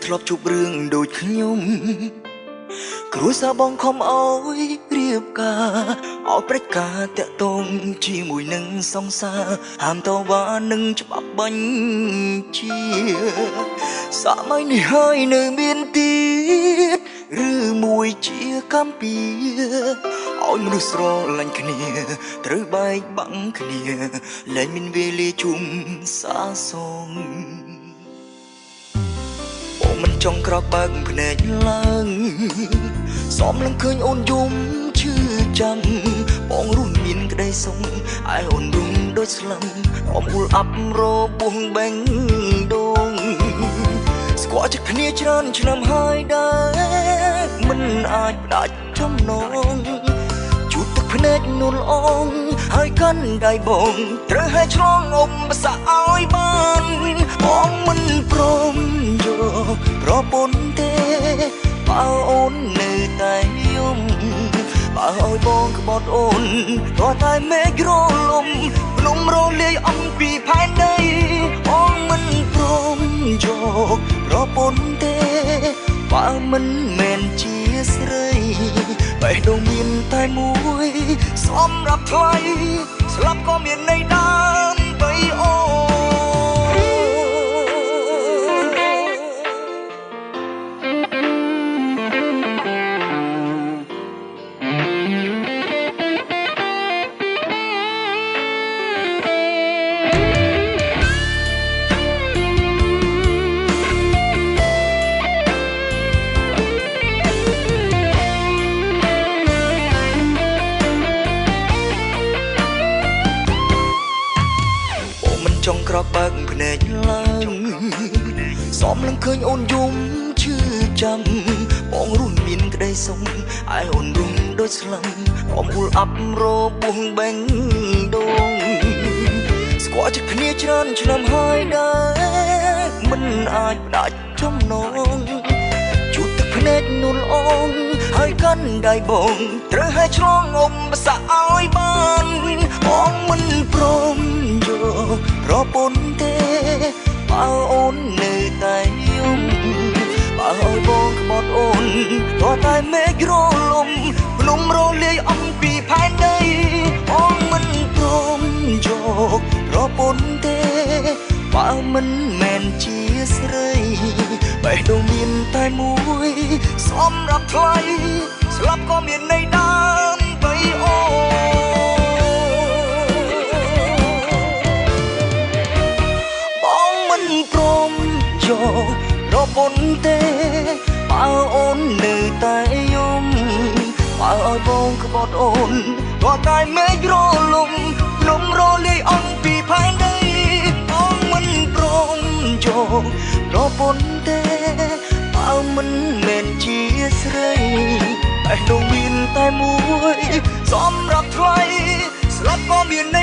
ធ្លាប់ជួបរឿងដូចខ្ញុំគ្រួសារបងខំអើយរៀបការឲ្យប្រេចការតាក់ទងជាមួយនឹងសង្សារហាមតវ៉ានឹងច្បាប់បញ្ជាសម័យនេះហើយនៅមានទៀតឬមួយជាកម្ពីឲ្យមនុស្សស្រឡាញ់គ្នាត្រូវបែកបាំងគ្នាលែងមានវេលាជុំសាសងបងមិនចង់ក្រោកបើកភ្នែកឡើងសមនឹងឃើញអូនយំឈឺចាំបងរួមមានក្តីសុំឯអូនរុំដូចស្លឹមអមអ៊ូលអាប់របួងបែងដងស្គាល់ចិត្តគ្នាច្រើនឆ្នាំហើយដែរមិនអាចផ្ដាច់ចំណងជូតទឹកភ្នែកនួនអងហើយកាន់ដៃបងត្រូវឲ្យឆ្លងអុំបសាឲ្យបានបងមិនព្រមយកប្រពន្ធទេបើអូននៅតែយំបើឲ្យបងក្បត់អូនក៏តែមេឃរលំភ្នំរលាយអំពីផែនដីបងមិនព្រមយកប្រពន្ធទេបើមិនមែនជាស្រីបេះដូងមានតែមួយសម្រាប់ថ្លៃស្លាប់ក៏មានន័យដើម្បីអូចង់ក្រោកបើកភ្នែកឡើងសមនឹងឃើញអូនយំឈឺចាំបងរួមមានក្តីសុំឯអូនរុំដូចស្លឹមអមអ៊ូលអាប់របួងបែងដងស្គាល់ចិត្តគ្នាច្រើនឆ្នាំហើយដែរមិនអាចផ្ដាច់ចំណងជូតទឹកភ្នែកនួនអងហើយកាន់ដៃបងត្រូវឲ្យឆ្លងអុំបសាឲ្យបានបងមិនព្រមយកប្រពន្ធទេបើអូននៅតែយំបើឲ្យបងក្បត់អូនក៏តែមេឃរលំភ្នំរលាយអំពីផែនដីបងមិនព្រមយកប្រពន្ធទេបើមិនមែនជាស្រីបេះដូងមានតែមួយសម្រាប់ថ្លៃស្លាប់ក៏មានន័យដើម្បីអូបងមិនព្រមយកប្រពន្ធទេបើអូននៅតែយំបើឲ្យបងក្បត់អូនក៏តែមេឃរលំភ្នំរលាយអំពីផែនដីបងមិនព្រមយកប្រពន្ធទេបើមិនមែនជាស្រីបេះដូងមានតែមួយសម្រាប់ថ្លៃស្លាប់ក៏មានន័យ